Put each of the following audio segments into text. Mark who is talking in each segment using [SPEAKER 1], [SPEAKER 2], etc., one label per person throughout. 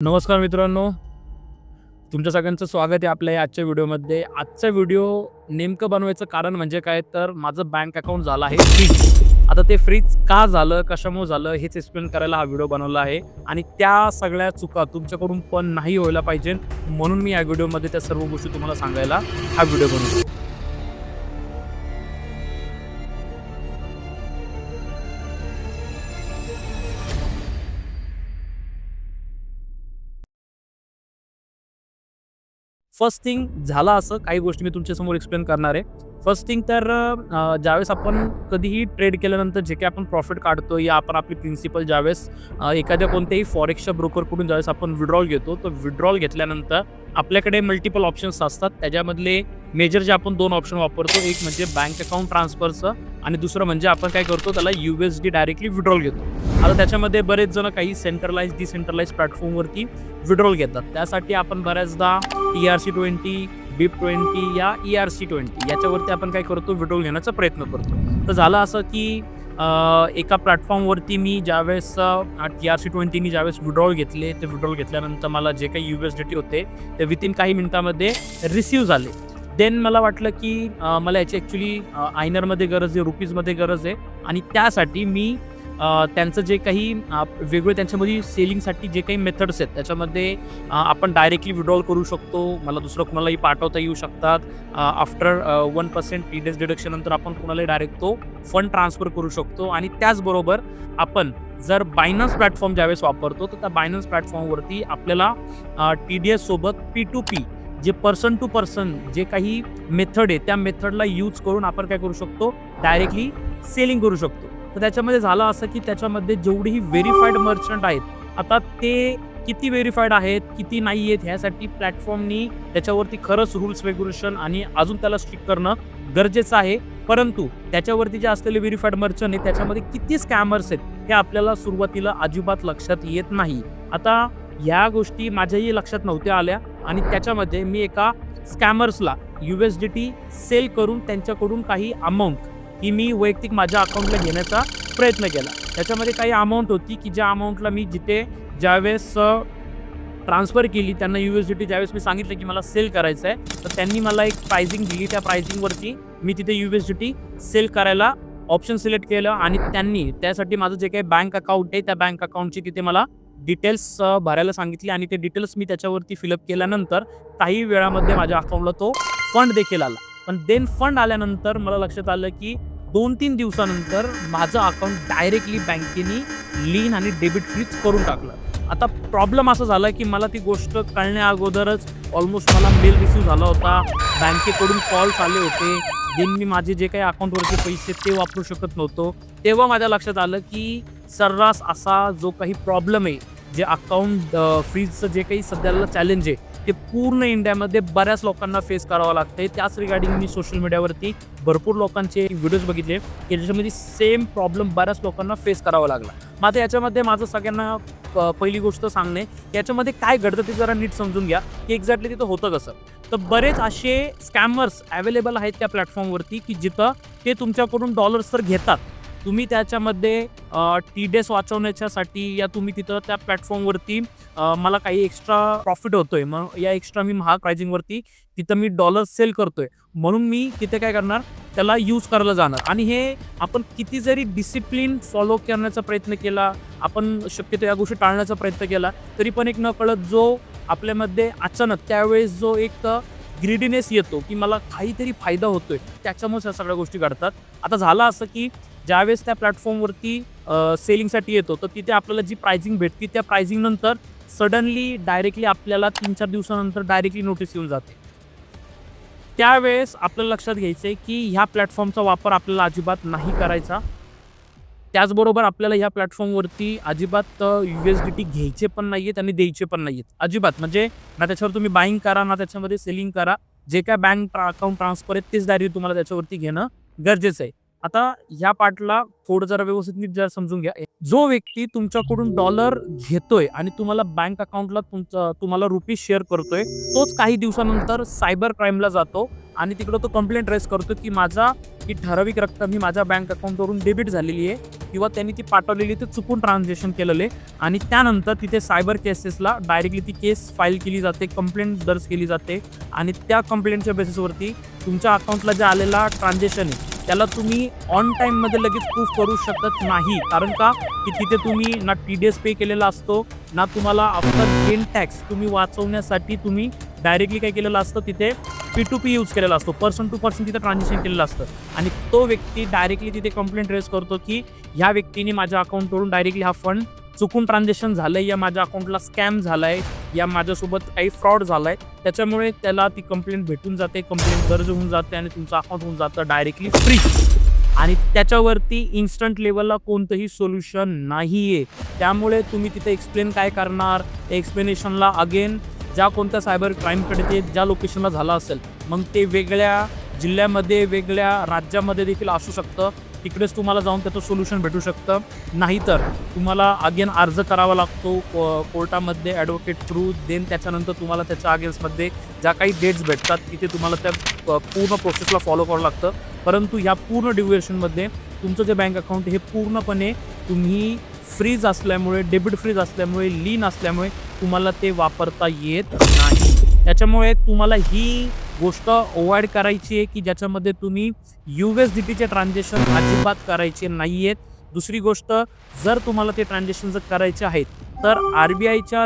[SPEAKER 1] नमस्कार मित्रांनो, तुमच्या सगळ्यांचं स्वागत आहे आपल्या या आजच्या व्हिडिओमध्ये. आजचा व्हिडिओ नेमकं बनवायचं कारण म्हणजे काय, तर माझं बँक अकाउंट झालं आहे फ्रीज. आता ते फ्रीज का झालं, कशामुळे झालं हेच एक्सप्लेन करायला हा व्हिडिओ बनवला आहे आणि त्या सगळ्या चुका तुमच्याकडून पण नाही व्हायला पाहिजे, म्हणून मी या व्हिडिओमध्ये त्या सर्व गोष्टी तुम्हाला सांगायला हा व्हिडिओ बनवतो. फर्स्ट थिंग झालं असं, काही गोष्टी मी तुमच्यासमोर एक्सप्लेन करणार आहे. फर्स्ट थिंग तर ज्यावेळेस आपण कधीही ट्रेड केल्यानंतर जे काही आपण प्रॉफिट काढतो या आपण आपली प्रिन्सिपल ज्यावेळेस एखाद्या कोणत्याही फॉरेक्सच्या ब्रोकरकडून ज्यावेळेस आपण विड्रॉल घेतो, तर विड्रॉल घेतल्यानंतर आपल्याकडे मल्टिपल ऑप्शन्स असतात. त्याच्यामधले मेजर जे आपण 2 ऑप्शन वापरतो, एक म्हणजे बँक अकाउंट ट्रान्सफरचं आणि दुसरं म्हणजे आपण काय करतो, त्याला USD डायरेक्टली विड्रॉल घेतो. आता त्याच्यामध्ये बरेच जण काही सेंट्रलाइज डिसेंट्रलाइज प्लॅटफॉर्मवरती विड्रॉल घेतात. त्यासाठी आपण बऱ्याचदा ERC20, BIP20 या ERC20 याच्यावरती आपण काय करतो, विड्रॉल घेण्याचा प्रयत्न करतो. तर झालं असं की एका प्लॅटफॉर्मवरती मी ज्यावेळेस ERC20नी ज्यावेळेस विड्रॉल घेतले, ते विड्रॉल घेतल्यानंतर मला जे काही USDT होते ते विथिन काही मिनिटामध्ये रिसीव्ह झाले. देन मला वाटलं की मला याची ॲक्च्युली आयनरमध्ये गरज आहे, रुपीजमध्ये गरज आहे आणि त्यासाठी मी त्यांचं जे काही वेगळे त्यांच्यामध्ये सेलिंगसाठी जे काही मेथड्स आहेत त्याच्यामध्ये आपण डायरेक्टली विड्रॉल करू शकतो. मला दुसरं कुणालाही पाठवता येऊ शकतात. आफ्टर 1% TDS डिडक्शन नंतर आपण कुणालाही डायरेक्ट तो फंड ट्रान्सफर करू शकतो आणि त्याचबरोबर आपण जर बायनान्स प्लॅटफॉर्म ज्यावेळेस वापरतो, तर त्या बायनान्स प्लॅटफॉर्मवरती आपल्याला TDS सोबत P2P जे पर्सन टू पर्सन जे काही मेथड आहे त्या मेथडला यूज करून आपण काय करू शकतो, डायरेक्टली सेलिंग करू शकतो. तर त्याच्यामध्ये झालं असं की त्याच्यामध्ये जेवढेही व्हेरिफाईड मर्चंट आहेत, आता ते किती व्हेरिफाईड आहेत, किती नाही आहेत, ह्यासाठी प्लॅटफॉर्मनी त्याच्यावरती खरंच रूल्स रेग्युलेशन आणि अजून त्याला स्ट्रिक्ट करणं गरजेचं आहे. परंतु त्याच्यावरती जे असलेले व्हेरिफाईड मर्चंट आहेत त्याच्यामध्ये किती स्कॅमर्स आहेत हे आपल्याला सुरुवातीला अजिबात लक्षात येत नाही. आता ह्या गोष्टी माझ्याही लक्षात नव्हत्या आल्या आणि त्याच्यामध्ये मी एका स्कॅमर्सला USDT सेल करून त्यांच्याकडून काही अमाऊंट ही मी वैयक्तिक माझ्या अकाउंटला घेण्याचा प्रयत्न केला. त्याच्यामध्ये काही अमाऊंट होती की ज्या अमाऊंटला मी जिथे ज्यावेळेस ट्रान्सफर केली त्यांना USDT ज्यावेळेस मी सांगितलं की मला सेल करायचं आहे, तर त्यांनी मला एक प्राइसिंग दिली. त्या प्राइसिंगवरती मी तिथे USDT सेल करायला ऑप्शन सिलेक्ट केलं आणि त्यांनी त्यासाठी माझं जे काही बँक अकाउंट आहे त्या बँक अकाउंटची तिथे मला डिटेल्स भरायला सांगितली आणि ते डिटेल्स मी त्याच्यावरती फिलअप केल्यानंतर काही वेळामध्ये माझ्या अकाउंटला तो फंड देखील आला. पण देन फंड आल्यानंतर मला लक्षात आलं की 2-3 दिवसानंतर माझं अकाउंट डायरेक्टली बँकेने लीन आणि डेबिट फ्रीज करून टाकलं. आता प्रॉब्लेम असा झाला की मला ती गोष्ट कळण्या अगोदरच ऑलमोस्ट मला मेल रिसीव्ह झाला होता, बँकेकडून कॉल्स आले होते. देन मी माझे जे काही अकाउंटवरचे पैसे ते वापरू शकत नव्हतो. तेव्हा माझ्या लक्षात आलं की सर्रास असा जो काही प्रॉब्लेम आहे, जे अकाउंट फ्रीजचं जे काही सध्याला चॅलेंज आहे, ते पूर्ण इंडियामध्ये बऱ्याच लोकांना फेस करावं लागतंय. त्याच रिगार्डिंग मी सोशल मीडियावरती भरपूर लोकांचे व्हिडिओज बघितले की ज्याच्यामध्ये सेम प्रॉब्लेम बऱ्याच लोकांना फेस करावा लागला. मग आता याच्यामध्ये माझं सगळ्यांना पहिली गोष्ट सांगणे, याच्यामध्ये काय घडतं ते जरा नीट समजून घ्या की एक्झॅक्टली तिथं होतं कसं. तर बरेच असे स्कॅमर्स अवेलेबल आहेत त्या प्लॅटफॉर्मवरती की जिथं ते तुमच्याकडून डॉलर्स तर घेतात. तुम्ही त्याच्यामध्ये TDS वाचवण्याच्यासाठी या तुम्ही तिथं त्या प्लॅटफॉर्मवरती मला काही एक्स्ट्रा प्रॉफिट होतोय, मग या एक्स्ट्रा मी महाग प्राइसिंगवरती तिथं मी डॉलर्स सेल करतोय, म्हणून मी तिथे काय करणार, त्याला यूज करायला जाणार. आणि हे आपण किती जरी डिसिप्लिन फॉलो करण्याचा प्रयत्न केला, आपण शक्यतो या गोष्टी टाळण्याचा प्रयत्न केला, तरी पण एक नकळत जो आपल्यामध्ये अचानक त्यावेळेस जो एक ग्रीडीनेस येतो की मला काहीतरी फायदा होतोय, त्याच्यामुळेच या सगळ्या गोष्टी घडतात. आता झालं असं की ज्यावेळेस त्या प्लॅटफॉर्मवरती सेलिंगसाठी येतो, तर तिथे आपल्याला जी प्राइसिंग भेटते त्या प्राइसिंग नंतर सडनली डायरेक्टली आपल्याला 3-4 दिवसानंतर डायरेक्टली नोटीस येऊन जाते. त्यावेळेस आपल्याला लक्षात घ्यायचं आहे की ह्या प्लॅटफॉर्मचा वापर आपल्याला अजिबात नाही करायचा. त्याचबरोबर आपल्याला ह्या प्लॅटफॉर्मवरती अजिबात USDT घ्यायचे पण नाही आहेत आणि द्यायचे पण नाही आहेत. अजिबात म्हणजे ना त्याच्यावर तुम्ही बाईंग करा ना त्याच्यामध्ये सेलिंग करा. जे काय बँक अकाउंट ट्रान्सफर आहेत तेच डायरेक्ट तुम्हाला त्याच्यावरती घेणं गरजेचं आहे. आता ह्या पार्टला थोडं जरा व्यवस्थित नीट जरा समजून घ्या. जो व्यक्ती तुमच्याकडून डॉलर घेतोय आणि तुम्हाला बँक अकाउंटला तुम्हाला रुपीज शेअर करतोय, तोच काही दिवसानंतर सायबर क्राईमला जातो आणि तिकडं तो कंप्लेंट रेस करतो की ही ठराविक रक्कम ही माझ्या बँक अकाउंटवरून डेबिट झालेली आहे किंवा त्यांनी ती पाठवलेली ते चुकून ट्रान्झॅक्शन केलेलं आहे. आणि त्यानंतर तिथे सायबर केसेसला डायरेक्टली ती केस फाईल केली जाते, कंप्लेंट दर्ज केली जाते आणि त्या कंप्लेंटच्या बेसिसवरती तुमच्या अकाउंटला जे आलेला ट्रान्झॅक्शन आहे त्याला तुम्ही ऑन टाईममध्ये लगेच प्रूफ करू शकत नाही. कारण का की तिथे तुम्ही ना TDS पे केलेला असतो, ना तुम्हाला आफ्टर गेन टॅक्स तुम्ही वाचवण्यासाठी तुम्ही डायरेक्टली काय केलेलं असतं, तिथे P2P यूज केलेला असतो, पर्सन टू पर्सन तिथे ट्रान्झॅक्शन केलेलं असतं. आणि तो व्यक्ती डायरेक्टली तिथे कंप्लेंट रेज करतो की ह्या व्यक्तीने माझ्या अकाउंटवरून डायरेक्टली हा फंड चुकून ट्रान्झॅक्शन झालंय, या माझ्या अकाउंटला स्कॅम झालाय, या माझ्यासोबत काही फ्रॉड झालाय. त्याच्यामुळे त्याला ती कंप्लेंट भेटून जाते, कंप्लेंट दर्ज होऊन जाते आणि तुमचं अकाउंट होऊन जातं डायरेक्टली फ्री. आणि त्याच्यावरती इन्स्टंट लेवलला कोणतंही सोल्युशन नाही आहे. त्यामुळे तुम्ही तिथे एक्सप्लेन काय करणार, एक्सप्लेनेशनला अगेन ज्या कोणत्या सायबर क्राईमकडे ते ज्या लोकेशनला झालं असेल, मग ते वेगळ्या जिल्ह्यामध्ये वेगळ्या राज्यामध्ये देखील असू शकतं, तिकडेच तुम्हाला जाऊन त्याचं सोल्युशन भेटू शकतं. नाहीतर तुम्हाला अगेन अर्ज करावा लागतो कोर्टामध्ये ॲडव्होकेट थ्रू. देन त्याच्यानंतर तुम्हाला त्याच्या अगेन्स्टमध्ये ज्या काही डेट्स भेटतात तिथे तुम्हाला त्या पूर्ण प्रोसेसला फॉलो करावं लागतं. परंतु ह्या पूर्ण ड्युरेशनमध्ये तुमचं जे बँक अकाउंट हे पूर्णपणे तुम्ही फ्रीज असल्यामुळे, डेबिट फ्रीज असल्यामुळे, लीन असल्यामुळे तुम्हाला ते वापरता येत नाही. त्याच्यामुळे तुम्हाला ही गोष्ट अवॉइड करायची आहे की ज्याच्यामध्ये तुम्ही USDTचे ट्रान्झॅक्शन अजिबात करायचे नाही आहेत. दुसरी गोष्ट, जर तुम्हाला ते ट्रान्झॅक्शन जर करायचे आहेत तर RBIच्या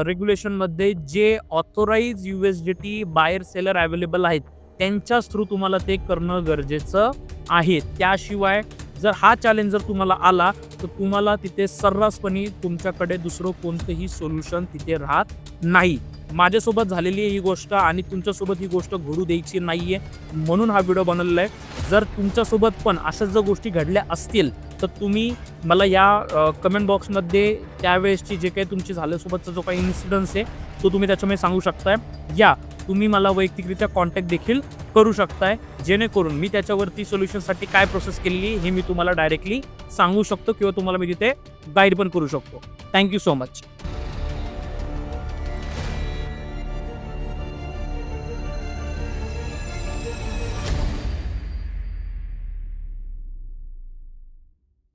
[SPEAKER 1] रेग्युलेशनमध्ये जे authorise USDT buyer seller available आहेत त्यांच्याच थ्रू तुम्हाला ते करणं गरजेचं आहे. त्याशिवाय जर हा चॅलेंज जर तुम्हाला आला तर तुम्हाला तिथे सर्रासपणे तुमच्याकडे दुसरं कोणतंही सोल्युशन तिथे राहत नाही. माझ्यासोबत झालेली आहे ही गोष्ट आणि तुमच्यासोबत ही गोष्ट घडू द्यायची नाही आहे, म्हणून हा व्हिडिओ बनवलेला आहे. जर तुमच्यासोबत पण अशाच जर गोष्टी घडल्या असतील तर तुम्ही मला या कमेंट बॉक्समध्ये त्यावेळेसची जे काही तुमची झाल्यासोबतचा जो काही इन्सिडन्स आहे तो तुम्ही त्याच्यामध्ये सांगू शकताय. या तुम्ही मला वैयक्तिकरित्या कॉन्टॅक्ट देखील करू शकताय, जेणेकरून मी त्याच्यावरती सोल्युशनसाठी काय प्रोसेस केलेली हे मी तुम्हाला डायरेक्टली सांगू शकतो किंवा तुम्हाला मी तिथे गाईड पण करू शकतो. Thank you so much.